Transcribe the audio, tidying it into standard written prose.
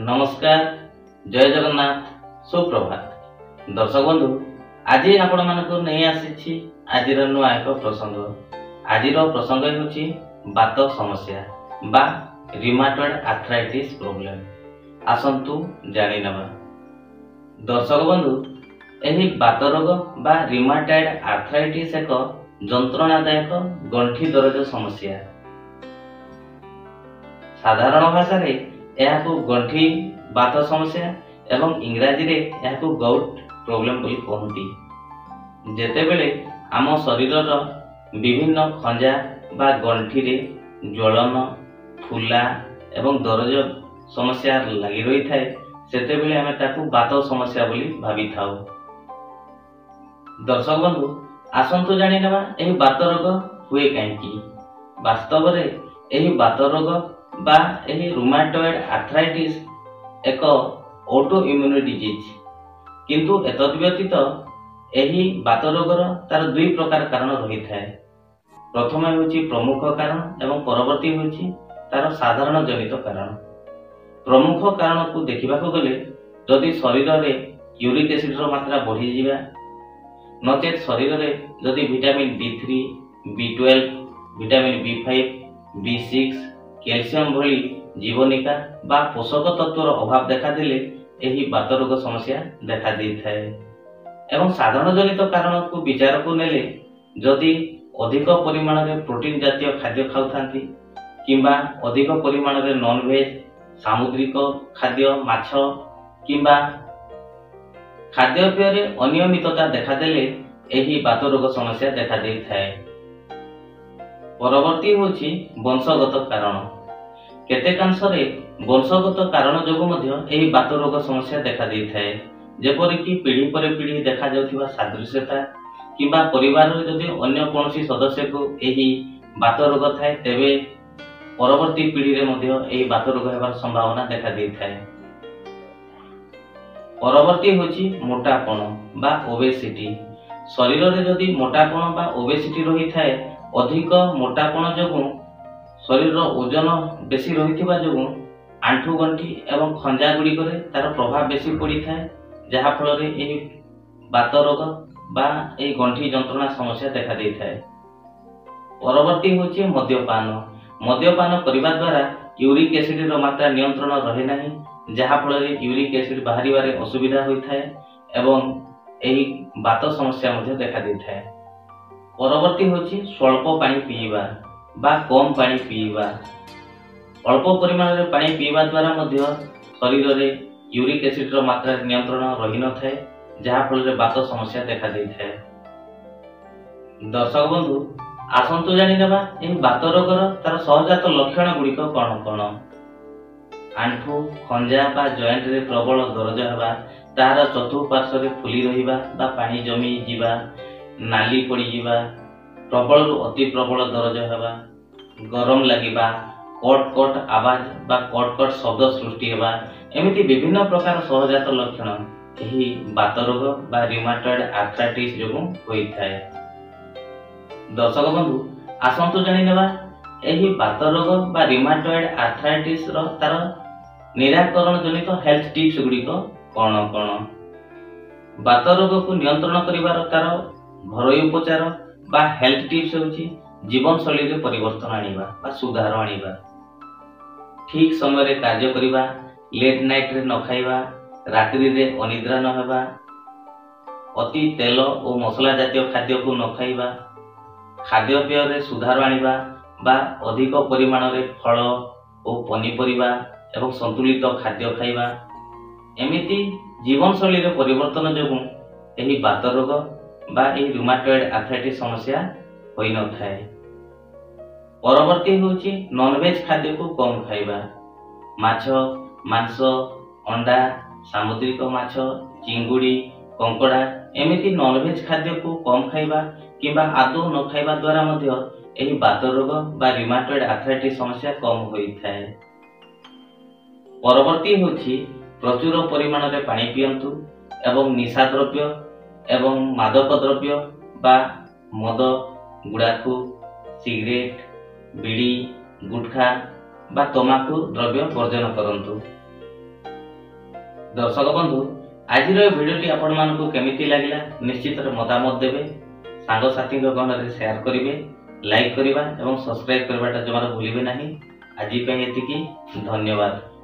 नमस्कार, जय जगन्नाथ, सुप्रभात। दर्शक बंधु, आज आपण मानक नहीं आसी आज नुआ एक प्रसंग। आज प्रसंग होची बात समस्या बा रिमाटॉइड आर्थराइटिस प्रॉब्लम। आसंतु जानि नबा। दर्शक बंधु, एही बात रोग बा रिमाटॉइड आर्थराइटिस एक जंत्रणादायक गंठी दरज समस्या। साधारण भाषा रे यह गंठी बात समस्या एवं इंग्राजी रे यह गाउट प्रॉब्लम बोली कहती। जेतेबेले आम शरीरर विभिन्न खंजा बा गंठी रे ज्वलन, फुला एवं दरज समस्या लगी रही थाए, सेतेबेले आमे ताकू बात समस्या बोली भाबी थाउ। दर्शक बंधु, आसंतु जानि नेबा एही बात रोग हुए काहेकि। वास्तव रे एही बात रोग बा एही रूमाटॉइड आर्थराइटिस एक ऑटो इम्यून डिजीज। किंतु एतद व्यतीत एही बात रोगर तार दुई प्रकार कारण रही थाए। प्रथम होची प्रमुख कारण एवं परवर्ती होची तार साधारण जनित कारण। प्रमुख कारण को देखिबा को गले जदि शरीर रे यूरिक एसिड रो मात्रा बढ़ी जिबा, नचेत शरीर रे जदि vitamin D3, B12, vitamin B5, B6, calcium भली जीवनिका बा पोषक तत्वर अभाव देखा देले एही बात रोग समस्या देखा दी थाए। एवं साधारण जनित कारण को विचार को नेले जदि अधिक परिमाण रे प्रोटीन जातीय खाद्य खाउथांती किंबा अधिक परिमाण रे नॉन वेज सामुद्रिक खाद्य माछ किंबा खाद्यपेय रे अनियमितता देखा देले एही बात रोग समस्या देखा दी थाए। परवर्ती होची वंशगत कारण। केतेकांशरे वंशगत कारण जोगु मध्य एही बात रोग समस्या देखा दी थाए। जेपरि कि पीढ़ी पर पीढ़ी देखा जाउथिबा सादृश्यता किंबा परिवार रे जदि अन्य कोनोसी सदस्य को एही बात रोग थाए, तेबे परवर्ती पीढ़ी रे मध्य एही बात रोग हेबार संभावना देखा दी थाए। परवर्ती होची मोटापन बा ओबेसिटी। शरीर रे जदि मोटापन बा ओबेसिटी रही थाए, अधिक मोटापन जोगु शरीर ओजन बेसी रही जो आंठू गंठी एवं खंजा गुड़िक तार प्रभाव बेसी पड़ी थाए, जहा फल बात रोग बा ए गंठी जंत्रणा समस्या देखा दी थाए। परवर्ती होची मद्यपान। मद्यपान करबा द्वारा यूरिक एसिड रो मात्रा नियंत्रण रहे नाही, जहा फल यूरिक एसिड बाहरिबारे असुविधा होई थाए एवं एही बात समस्या मध्ये देखा दी थाए। परवर्ती होची स्वल्प पानी पीवा बा कम पानी पीवा। अल्प परिमाण रे पानी पीवा द्वारा मध्य शरीर रे यूरिक एसिड रो मात्रा नियंत्रण रही न थाए, जहा फल रे बात समस्या देखा दै थाए। दर्शक बंधु, आसंतु जानि नेबा एही बात रोगर तार सहजात लक्षण गुड़िक कोन कोन। आंठू खंजा बा जॉइंट रे प्रबल दरज हेबा, तार चतुर्पार्श्व रे फुली रहिबा बा पानी जमी जिबा, नाली पड़ी जिबा, प्रबल अति प्रबल दरज हेबा, गरम लागिबा, कट कट आवाज बा कट कट शब्द सृष्टि हेबा, एमिति विभिन्न प्रकार सहजात लक्षण एही बात रोग बा रिमाटॉइड आर्थराइटिस जोगु होई थाए। दर्शक बंधु, आसंतु जानि नेबा एही बात रोग बा रिमाटॉइड आर्थराइटिस रो तार निराकरण जनित हेल्थ टिप्स गुड़िक कोन कोन। बात रोग को नियंत्रण करिवार तार घरोई उपचार बा हेल्थ टिप्स होची जीवन शैली रे परिवर्तन आनिबा बा सुधार आनिबा, ठीक समय रे कार्य करिबा, लेट नाइट रे न खाइबा, रात्रि रे अनिद्रा न हेबा, अति तेल और मसला जातीय खाद्य को न खाइबा, खाद्य पेय रे सुधार आनिबा बा अधिक परिमाण रे फल और पनीपरिबा एवं संतुलित खाद्य खाइबा, एमिति जीवन शैली रे परिवर्तन जोगु एही बात रोग बा एही रूमाटॉइड आर्थराइटिस समस्या होई न थाए। परवर्ती होची नॉन वेज खाद्य को कम खाइबा। माछ, मांस, अंडा, सामुद्रिक माछ, चिंगुड़ी, कंकड़ा एमिति नॉन वेज खाद्य को कम खाइबा किंबा आदौ न खाइबा द्वारा मध्य एही बात रोग बा रिमाटॉइड आर्थराइटिस समस्या कम होई थाए। परवर्ती होची प्रचुर परिमाण रे पानी पियंतु एवं निशा द्रव्य एवं मादक द्रव्य बा मद, गुड़ाखु, सिगरेट, बीड़ी, गुटखा बा तमाकू द्रव्य वर्जन करंतु। दर्शक बंधु आज भिडियोटी आपण मानकु केमिति लागला निश्चित मतामत देवे, सांगसाथी गहन शेयर करेंगे, लाइक करवा और सब्सक्राइब करवाटा जमार भूलिबे नहीं। आज एतिकी, धन्यवाद।